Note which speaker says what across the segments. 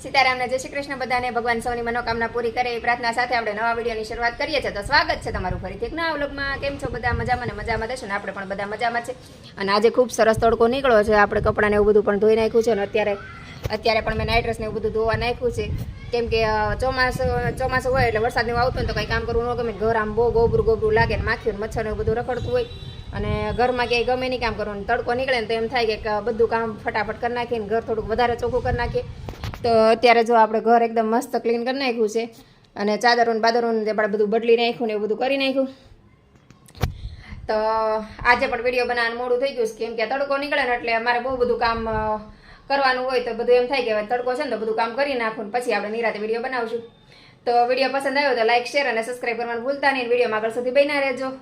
Speaker 1: સીતારામને જય શ્રી કૃષ્ણ બધાને ભગવાન સૌની મનોકામના પૂરી કરે એ પ્રાર્થના સાથે આપણે નવા વિડીયોની શરૂઆત કરીએ છીએ. તો સ્વાગત છે તમારું ફરીથી એક નવા વ્લોગમાં. કેમ છો બધા? મજામાં ને મજામાં દેશો ને? આપણે પણ બધા મજામાં છે. અને આજે ખૂબ સરસ તડકો નીકળ્યો છે. આપણે કપડાને એવું બધું પણ ધોઈ નાખ્યું છે. અને અત્યારે પણ મેં નાઇટ ડ્રેસને એવું બધું ધોવા નાખ્યું છે. કેમ કે ચોમાસું હોય એટલે વરસાદ એવું આવતું હોય તો કંઈ કામ કરવું ન ગમે. ઘર આમ બહુ ગોબરું લાગે ને માખીને મચ્છર એવું બધું રખડતું હોય અને ઘરમાં ક્યાંય ગમે નહીં કામ કરવાનું. તડકો નીકળે ને તો એમ થાય કે બધું કામ ફટાફટ કરી નાખીએ ને ઘર થોડુંક વધારે ચોખ્ખું કરી નાખીએ. તો અત્યારે જો આપણે ઘર એકદમ મસ્ત ક્લીન કરી નાખ્યું છે અને ચાદરોને બાદરોને આપણે બધું બદલી નાખ્યું ને એવું બધું કરી નાખ્યું. તો આજે પણ વિડીયો બનાવવાનું મોડું થઈ ગયું છે કેમ કે તડકો નીકળે ને એટલે અમારે બહુ બધું કામ કરવાનું હોય તો બધું એમ થાય કે હવે તડકો છે ને તો બધું કામ કરી નાખું પછી આપણે નિરાતે વિડીયો બનાવશું. તો વિડીયો પસંદ આવ્યો તો લાઈક શેર અને સબસ્ક્રાઈબ કરવાનું ભૂલતા નહીં. વિડીયોમાં આગળ સુધી બન્યા રહેજો.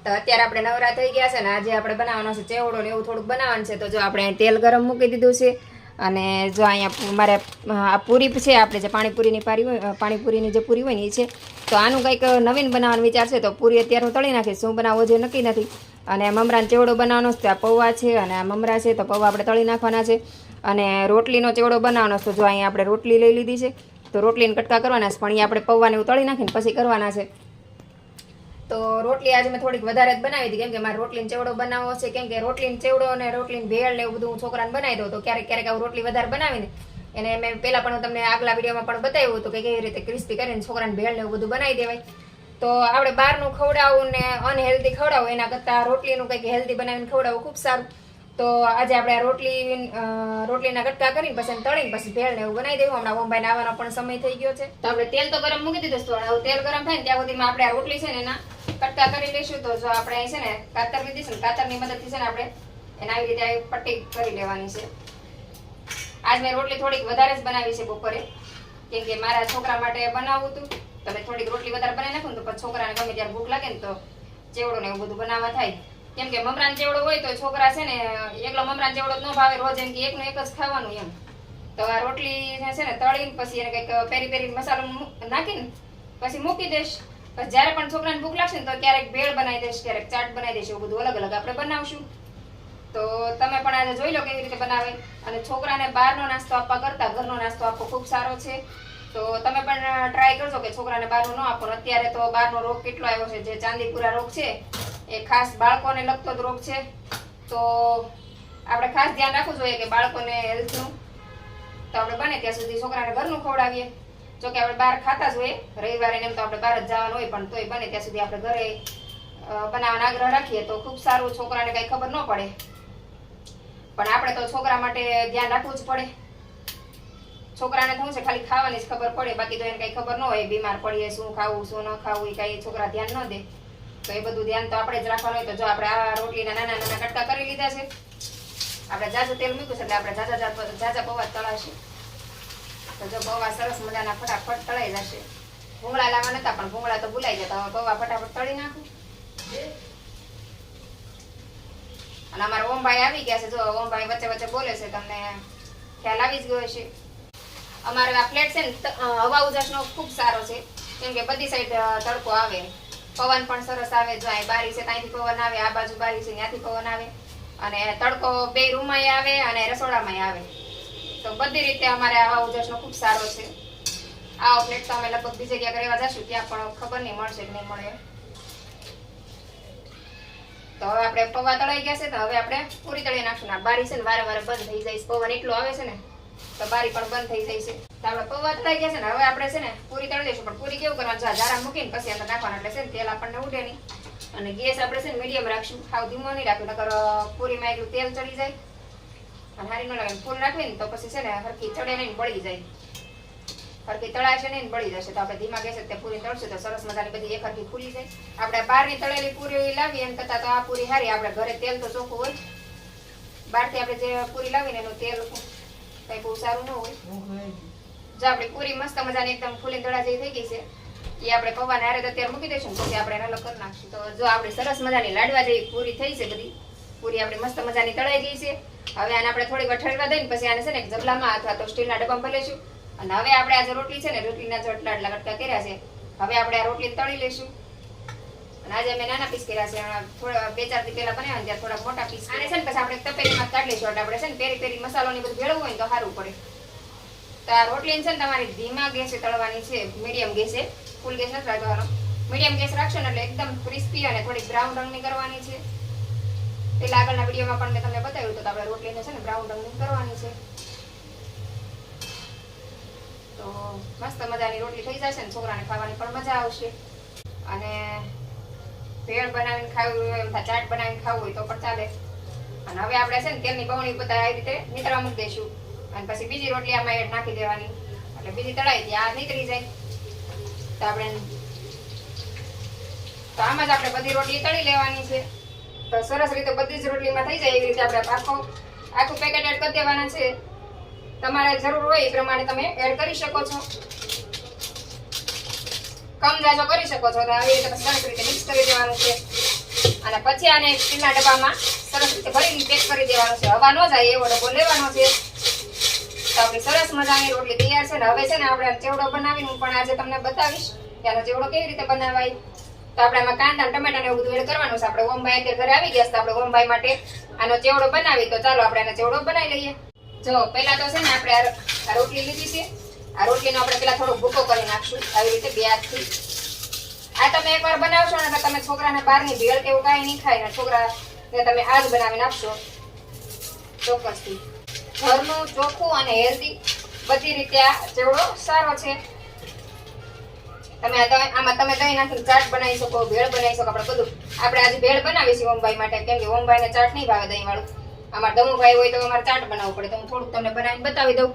Speaker 1: તો અત્યારે આપણે નવરા થઈ ગયા છે ને આજે આપણે બનાવવાનો છે ચેવડો ને એવું થોડુંક બનાવવાનું છે. તો જો આપણે તેલ ગરમ મૂકી દીધું છે અને જો અહીંયા મારે આ પૂરી છે આપણે જે પાણીપુરીની જે પૂરી હોય ને એ છે. તો આનું કંઈક નવીન બનાવવાનો વિચાર છે. તો પૂરી અત્યારે હું તળી નાખીશ. શું બનાવવો જે નક્કી નથી. અને મમરાનો ચેવડો બનાવવાનો છે. આ પૌવા છે અને આ મમરા છે. તો પૌવા આપણે તળી નાખવાના છે. અને રોટલીનો ચેવડો બનાવવાનો છે. તો જો અહીંયા આપણે રોટલી લઈ લીધી છે. તો રોટલીને કટકા કરવાના છે પણ એ આપણે પૌવાને એવું તળી નાખીને પછી કરવાના છે. તો રોટલી આજે મેં થોડીક વધારે જ બનાવી હતી કેમ કે મારે રોટલીનો ચેવડો બનાવવો છે. કેમ કે રોટલીનો ચેવડો અને રોટલીની ભેળ ને એવું બધું હું છોકરાને બનાવી દઉં. તો ક્યારેક આવું રોટલી વધારે બનાવીને એને મેં પહેલાં પણ તમને આગલા વિડીયોમાં પણ બતાવ્યું હતું કે કેવી રીતે ક્રિસ્પી કરીને છોકરાને ભેળ ને એવું બધું બનાવી દેવાય. તો આપણે બહારનું ખવડાવવું ને અનહેલ્ધી ખવડાવવું એના કરતાં રોટલીનું કંઈક હેલ્ધી બનાવીને ખવડાવવું ખૂબ સારું. તો આજે આપણે રોટલીના કટકા કરીને પછી તળીને પછી ભેળ ને એવું બનાવી દેવું. હમણાં ઓમભાઈને આવવાનો પણ સમય થઈ ગયો છે. તો આપણે તેલ તો ગરમ મૂકી દીધું છે. તો તેલ ગરમ થાય ને ત્યાં સુધીમાં આપણે આ રોટલી છે ને એના કટકા કરી લઈશું. તો જો આપણે અહીં છે ને કાતર લીધી છે ને કાતરની મદદથી છે ને આપણે એને આવી રીતે પટ્ટી કરી લેવાની છે. આજ મેં રોટલી થોડીક વધારે જ બનાવી છે બપોરે કેમ કે મારા છોકરા માટે બનાવવું હતું. તો મેં થોડીક રોટલી વધારે બનાવી નાખું ને તો પછી છોકરાને ગમે ત્યારે ભૂખ લાગે ને તો ચેવડો ને એવું બધું બનાવવા થાય. કેમ કે મમરાનો ચેવડો હોય તો છોકરા છે ને એકલો મમરાનો ચેવડો ન ભાવે રોજ એમ કે એકનું એક જ ખાવાનું એમ. તો આ રોટલી છે ને તળીને પછી એને કંઈક પેરી મસાલો નાખીને પછી મૂકી દઈશ. પછી જ્યારે પણ છોકરાને ભૂખ લાગશે ને તો ક્યારેક ભેળ બનાવી દઈશ, ક્યારેક ચાટ બનાવી દઈશ. એવું બધું અલગ અલગ આપણે બનાવશું. તો તમે પણ આજે જોઈ લો કેવી રીતે બનાવે. અને છોકરાને બહારનો નાસ્તો આપવા કરતાં ઘરનો નાસ્તો આપવો ખૂબ સારો છે. તો તમે પણ ટ્રાય કરજો કે છોકરાને બહારનું ન આપો. અત્યારે તો બહારનો રોગ કેટલો આવ્યો છે. જે ચાંદીપુરા રોગ છે એ ખાસ બાળકોને લગતો જ રોગ છે. તો આપણે ખાસ ધ્યાન રાખવું જોઈએ કે બાળકોને હેલ્થનું. તો આપણે બને ત્યાં સુધી છોકરાને ઘરનું ખવડાવીએ. જોકે આપણે બહાર ખાતા જ હોઈએ રવિવારે એમ તો આપણે બહાર જ જવાનું હોય પણ તોય બને ત્યાં સુધી આપણે ઘરે બનાવવાનો આગ્રહ રાખીએ તો ખૂબ સારું. છોકરાને કંઈ ખબર ન પડે પણ આપણે તો છોકરા માટે ધ્યાન રાખવું જ પડે. છોકરાને શું છે ખાલી ખાવાની જ ખબર પડે, બાકી તો એને કંઈ ખબર ન હોય બીમાર પડીએ શું ખાવું શું ન ખાવું એ કાંઈ છોકરા ધ્યાન ન દે. તો એ બધું ધ્યાન તો આપણે જ રાખવાનું હોય. તો જો આપણે આ રોટલીના નાના નાના કટકા કરી લીધા છે. આપણે ઝાઝું તેલ મૂક્યું છે એટલે આપણે ઝાઝા પૌવા તળાશે. તો જો પૌવા સરસ મજાના ફટાફટ તળાઈ જશે. ભૂંગળા લાવવા નતા પણ ભૂંગળા તો ભૂલાઈ જતા. હવે પૌવા ફટાફટ તળી નાખું. અને અમારા ઓમભાઈ આવી ગયા છે. જો ઓમભાઈ વચ્ચે વચ્ચે બોલે છે, તમને ખ્યાલ આવી જ ગયો છે. અમારો આ ફ્લેટ છે ને હવા ઉજાસનો ખૂબ સારો છે કેમ કે બધી સાઈડ તડકો આવે, પવન પણ સરસ આવે. જો અહીં બારી છે ત્યાંથી પવન આવે, આ બાજુ બારી છે ત્યાંથી પવન આવે અને તડકો બે રૂમમાં આવે અને રસોડામાં આવે. તો બધી રીતે અમારે આ હવા ઉજાસનો ખૂબ સારો છે. આ ફ્લેટ તો અમે લગભગ બીજે ક્યાંક રહેવા જશું ત્યાં પણ ખબર નહીં મળશે કે નહીં મળે. તો હવે આપણે પૌવા તળાઈ ગયા છે. તો હવે આપણે પૂરી તળી નાખશું. આ બારી છે ને વારે વારે બંધ થઈ જાય છે. પવન એટલો આવે છે ને તો બારી પણ બંધ થઈ જાય છે. તો આપણે પૌવા તળાઈ ગયા છે ને હવે આપણે છે ને પૂરી તળી દઈશું. પણ પૂરી કેવું કરવાનું? જારા મૂકીને પછી અંદર નાખવાનું એટલે છે ને તેલ આપણને ઉડે નહીં. અને ગેસ આપણે છે ને મીડિયમ રાખશું, ખાવ ધીમો નહીં રાખવું નકર પૂરીમાં એટલું તેલ ચડી જાય અને હારી ન લાગે. ફૂલ નાખવી ને તો પછી છે ને હરખી ચડે નહીં, બળી જાય. હરખી તળાશે નહીં બળી જશે. તો આપણે ધીમા ગેસે તે પૂરી તળશું તો સરસ મજાની બધી એક હરખી ફૂલી જાય. આપણે બહારની તળેલી પૂરી લાવીએ એમ કરતાં તો આ પૂરી સારી. આપણે ઘરે તેલ તો ચોખ્ખું હોય. બહારથી આપણે જે પૂરી લાવીને એનું તેલ કંઈ બહુ સારું ન હોય. જો આપણી પૂરી મસ્ત મજાની એકદમ ફૂલી તળા જેવી થઈ ગઈ છે. એ આપણે પૌવાને હારે તો તેલ મૂકી દઈશું પછી આપણે એને અલગ કરી નાખશું. તો જો આપણી સરસ મજાની લાડવા જેવી પૂરી થઈ છે. બધી પૂરી આપણી મસ્ત મજાની તળાઈ ગઈ છે. હવે આને આપણે થોડીક વાર ઠરવા દઈને પછી આને છે ને એક જબલામાં અથવા તો સ્ટીલના ડબ્બામાં ભરી લઈશું. અને હવે આપણે આ જે રોટલી છે ને રોટલીના જો એટલા કટકા કર્યા છે હવે આપણે આ રોટલી તળી લઈશું. અને આજે મેં નાના પીસ કર્યા છે. થોડા 2-4 દી પહેલા બનાવ્યા ત્યારે થોડા મોટા પીસ. આને છે ને પછી આપણે તપેલીમાં કાઢી લઈશું એટલે આપણે છે ને પેરી મસાલો ને બધું ભેળવવું હોય તો સારું પડે. તો આ રોટલી છે ને તમારી ધીમા ગેસે તળવાની છે, મીડિયમ ગેસે, ફૂલ ગેસ નથી રાખવાનો. મીડિયમ ગેસ રાખશો ને એટલે એકદમ ક્રિસ્પી અને થોડી બ્રાઉન રંગની કરવાની છે. પેલા આગળના વિડીયોમાં પણ મેં તમને બતાવ્યું તો આપણે રોટલીને છે ને બ્રાઉન રંગની કરવાની છે. તો મસ્ત મજાની રોટલી થઈ જશે ને છોકરાને ખાવાની પણ મજા આવશે. અને ભેળ બનાવીને ખાવું હોય, એમ ચાટ બનાવીને ખાવું હોય તો પણ ચાલે. અને હવે આપણે છે ને તેલની બવણી ઉપર આવી રીતે નીતરવા મૂકી દઈશું. અને પછી બીજી રોટલી આમાં એડ નાખી દેવાની, એટલે બીજી તળાઈ દે, આ નીકળી જાય. તો આપણે તો આમાં જ આપણે બધી રોટલી તળી લેવાની છે. તો સરસ રીતે બધી જ રોટલીમાં થઈ જાય એવી રીતે આપણે આખું પેકેટ એડ કરી દેવાના છે. તમારે જરૂર હોય એ પ્રમાણે તમે એડ કરી શકો છો, કમ જાજો કરી શકો છો. આવી રીતે સરસ રીતે મિક્સ કરી દેવાનું છે. અને પછી આને સ્ટીલના ડબ્બામાં સરસ રીતે ભરીને પેક કરી દેવાનું છે. હવા ન જાય એવો ડબ્બો લેવાનો છે. તો આપણી સરસ મજાની રોટલી તૈયાર છે ને. હવે છે ને આપણે ચેવડો બનાવીને હું પણ આજે તમને બતાવીશ કે આનો ચેવડો કેવી રીતે બનાવાય. તો આપણે આમાં કાંદા ટમેટા ને એવું બધું એડ કરવાનું છે. આપણે ઓમભાઈ અત્યારે ઘરે આવી ગયા તો આપણે ઓમભાઈ માટે આનો ચેવડો બનાવી. તો ચાલો આપણે આનો ચેવડો બનાવી લઈએ. જો પહેલા તો છે ને આપણે આ રોટલી લીધી છે. આ રોટલીનો આપણે પહેલા થોડો ભૂકો કરી નાખશું આવી રીતે બે હાથથી. આ તમે એકવાર બનાવશો ને તો તમે છોકરાને બહારની ભેળ કેવું કાંઈ નહીં ખાય ને છોકરાને તમે આ જ બનાવીને આપશો ચોક્કસથી. ઘરનું ચોખ્ખું અને હેલ્ધી બધી રીતે આ ચેવડો સારો છે. તમે આમાં તમે દહીં નાખીને ચાટ બનાવી શકો, ભેળ બનાવી શકો. આપણે આજે ભેળ બનાવીશું ઓમભાઈ માટે, કેમ કે ઓમભાઈને ચાટ નહીં ભાવે દહીં વાળું. અમારે દમુભાઈ હોય તો અમારે ચાટ બનાવવું પડે, તો હું થોડુંક તમને બનાવીને બતાવી દઉં.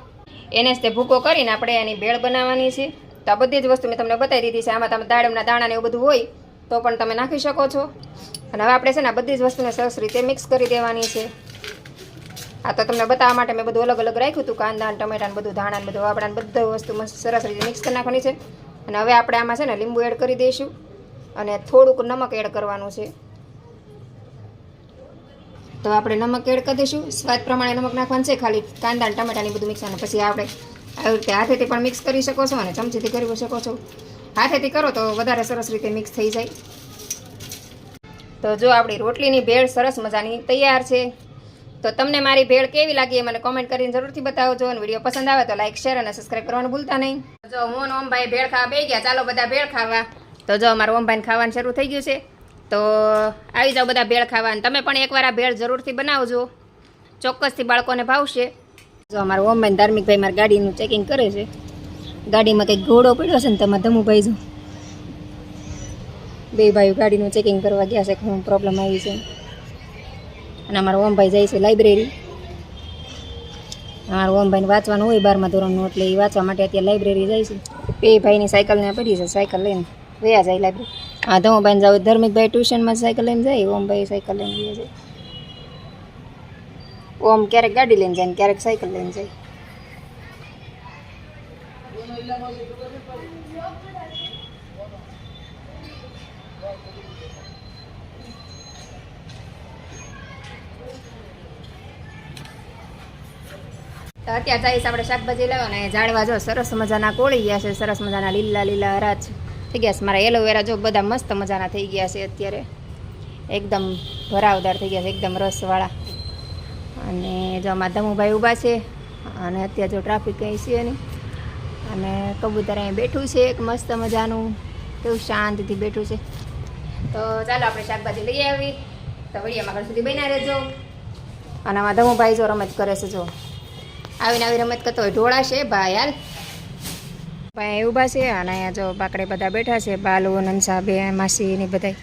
Speaker 1: એને જ તે ભૂકો કરીને આપણે એની ભેળ બનાવવાની છે. તો આ બધી જ વસ્તુ મેં તમને બતાવી દીધી છે. આમાં તમે દાડમના દાણા ને એવું બધું હોય તો પણ તમે નાખી શકો છો. અને હવે આપણે છે ને આ બધી જ વસ્તુને સરસ રીતે મિક્સ કરી દેવાની છે. આ તો તમને બતાવવા માટે મેં બધું અલગ અલગ રાખ્યું હતું, કાંદા ટમેટા બધું ધાણા બધું. આપણે બધી વસ્તુ સરસ રીતે મિક્સ કરી નાખવાની છે. અને હવે આપણે આમાં છે ને લીંબુ એડ કરી દઈશું અને થોડુંક નમક એડ કરવાનું છે. તો આપણે નમક એડ કરી દઈશું, સ્વાદ પ્રમાણે નમક નાખવાનું છે ખાલી. કાંદા અને ટમેટાની બધું મિક્સ. અને પછી આપણે આવી રીતે હાથેથી પણ મિક્સ કરી શકો છો અને ચમચીથી કરી શકો છો. હાથેથી કરો તો વધારે સરસ રીતે મિક્સ થઈ જાય. તો જો આપણી રોટલીની ભેળ સરસ મજાની તૈયાર છે. તો તમને મારી ભેળ કેવી લાગી એ મને કોમેન્ટ કરીને જરૂરથી બતાવજો. અને વિડીયો પસંદ આવે તો લાઈક, શેર અને સબસ્ક્રાઈબ કરવાનું ભૂલતા નહીં. જો હું ને ઓમભાઈ ભેળ ખાવા બેસી ગયા, ચાલો બધા ભેળ ખાવા. તો જો અમારું ઓમભાઈને ખાવાનું શરૂ થઈ ગયું છે. તો આવી જાઓ બધા ભેળ ખાવા. અને તમે પણ એકવાર આ ભેળ જરૂરથી બનાવજો, ચોક્કસથી બાળકોને ભાવશે. જો અમારું ઓમભાઈ ધાર્મિકભાઈ મારી ગાડીનું ચેકિંગ કરે છે. ગાડીમાં કંઈક ઘોડો પડ્યો છે ને તમારે ધમુભાઈ જો બે ભાઈઓ ગાડીનું ચેકિંગ કરવા ગયા છે કે શું પ્રોબ્લેમ આવી છે. અને અમારા ઓમભાઈ જાય છે લાઇબ્રેરી. અમારા ઓમભાઈને વાંચવાનું હોય 12મા ધોરણનું, એટલે એ વાંચવા માટે અત્યારે લાઇબ્રેરી જાય છે. બે ભાઈની સાયકલને પડી છે, સાયકલ લઈને વયા જાય લાઇબ્રેરી. હા ધમુભાઈને જાવ, ધર્મિકભાઈ ટ્યુશનમાં સાયકલ લઈને જાય, ઓમભાઈ સાયકલ લઈને વયા જાય. ઓમ ક્યારેક ગાડી લઈને જાય ને ક્યારેક સાયકલ લઈને જાય. તો અત્યારે જઈશ આપણે શાકભાજી લેવાના. ઝાડવા જો સરસ મજાના કોળી ગયા છે, સરસ મજાના લીલા લીલા હરાજ થઈ ગયા છે. મારા એલોવેરા જો બધા મસ્ત મજાના થઈ ગયા છે અત્યારે, એકદમ ભરાવદાર થઈ ગયા છે, એકદમ રસવાળા. અને જો અમારા ધમુભાઈ ઊભા છે. અને અત્યારે જો ટ્રાફિક કંઈ છે નહીં. અને કબૂતર અહીં બેઠું છે એક મસ્ત મજાનું, કેવું શાંતિથી બેઠું છે. તો ચાલો આપણે શાકભાજી લઈ આવી. તો વિડીયોમાં આગળ સુધી બન્યા રહેજો. અને આમાં ધમુભાઈ જો રમત કરે છે, જો આવીને આવી રમત કરતો હોય. ઢોળાશે ભાઈ હાલ ભાઈ ઊભા છે. અને અહીંયા જો બાકડે બધા બેઠા છે, બાલુ, નંસા, બે માસી ને બધા.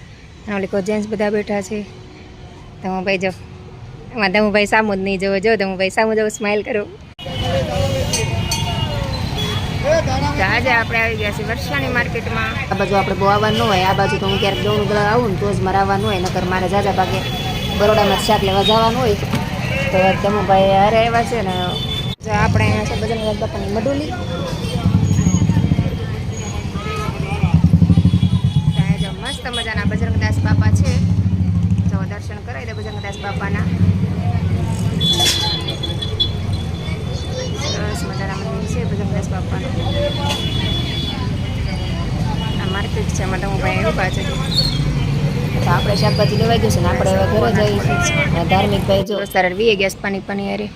Speaker 1: અને ઓલી કો જેન્ટ્સ બધા બેઠા છે. ધમુભાઈ જો એમાં ધમુભાઈ સામુ જ નહીં જોવો. જો ધમુભાઈ સામુ જવું, સ્માઇલ કરો. આજે આપણે આવી ગયા છીએ વર્ષાની માર્કેટમાં. આ બાજુ આપણે બહુ આવવાનું ન હોય. આ બાજુ તો હું ક્યારેક દોણું બધા આવું ને તો જ મારે આવવાનું હોય, નકર મારે જાજા ભાગે બરોડામાં શાક લેવા જવાનું હોય. તો ધમુભાઈ હારે આવ્યા છે ને. જો આપણે અહીંયા છે બજરંગદાસ બાપાની મડુલી. ત્યાં જો મસ્ત મજાના બજરંગદાસ બાપા છે. જો દર્શન કરાવી દે બજરંગદાસ બાપાના. સરસ મજાના મંદિર છે બજરંગદાસ બાપાનું. આ માર્કેટ છે, એમાં ધમુભાઈ ઊભા છે. તો આપણે શાકભાજી લેવાઈ ગયું છે ને આપણે હવે ઘરે જઈએ. ધાર્મિકભાઈ જો સરળ વીએ ગેસ પાણી હારે.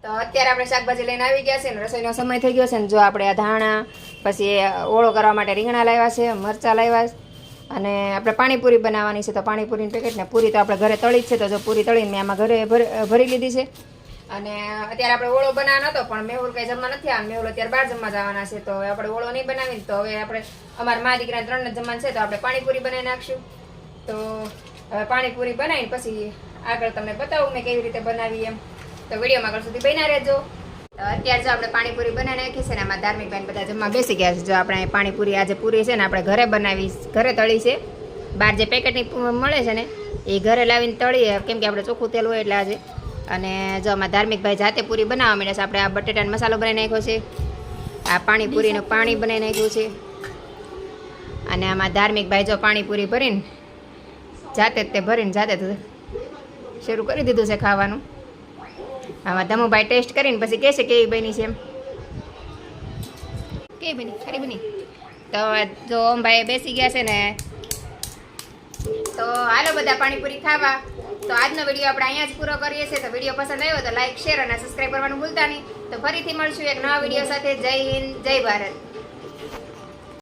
Speaker 1: તો અત્યારે આપણે શાકભાજી લઈને આવી ગયા છે ને રસોઈનો સમય થઈ ગયો છે ને જો આપણે આ ધાણા પછી ઓળો કરવા માટે રીંગણા લાવ્યા છે મરચાં લાવ્યા છે અને આપણે પાણીપુરી બનાવવાની છે તો પાણીપુરીની પેકેટ ને પૂરી તો આપણે ઘરે તળી જ છે તો જો પૂરી તળીને મેં આમાં ઘરે ભરી લીધી છે અને અત્યારે આપણે ઓળો બનાવવાનો હતો પણ મેહુલ કંઈ જમવા નથી આવવાનું મેહુલ અત્યારે બહાર જમવા જવાના છે તો હવે આપણે ઓળો નહીં બનાવીને તો હવે આપણે અમારા મા દીકરા 3 જ જમવાનું છે તો આપણે પાણીપુરી બનાવી નાખશું તો હવે પાણીપુરી બનાવીને પછી આગળ તમને બતાવું મેં કેવી રીતે બનાવી એમ તો વિડીયોમાં આગળ સુધી બન્યા રહેજો અત્યારે જો આપણે પાણીપુરી બનાવી નાખી છે ને આમાં ધાર્મિક ભાઈ બધા જમવા બેસી ગયા છે જો આપણે પાણીપુરી આજે પૂરી છે ને આપણે ઘરે બનાવી ઘરે તળી છે બહાર જે પેકેટની મળે છે ને એ ઘરે લાવીને તળીએ કેમ કે આપણે ચોખ્ખું તેલ હોય એટલે આજે અને જો આમાં ધાર્મિક ભાઈ જાતે પૂરી બનાવવા માંડ્યા છે આપણે આ બટેટાનો મસાલો બનાવી નાખ્યો છે આ પાણીપુરીનું પાણી બનાવી નાખ્યું છે અને આમાં ધાર્મિક ભાઈ જો પાણીપુરી ભરીને જાતે જ તે ભરીને જાતે જ શરૂ કરી દીધું છે ખાવાનું આમાં ધમુભાઈ ટેસ્ટ કરીને પછી કહેશે કેવી બની છે એમ કેવી બની ખરી બની તો જો ઓમભાઈ બેસી ગયા છે ને તો હાલો બધા પાણીપુરી ખાવા તો આજનો વિડીયો આપણે અહીંયા જ પૂરો કરીએ છીએ તો વિડીયો પસંદ આવ્યો તો લાઈક શેર અને સબસ્ક્રાઈબ કરવાનું ભૂલતા નહીં તો ફરીથી મળશું એક નવા વિડીયો સાથે જય હિન્દ જય ભારત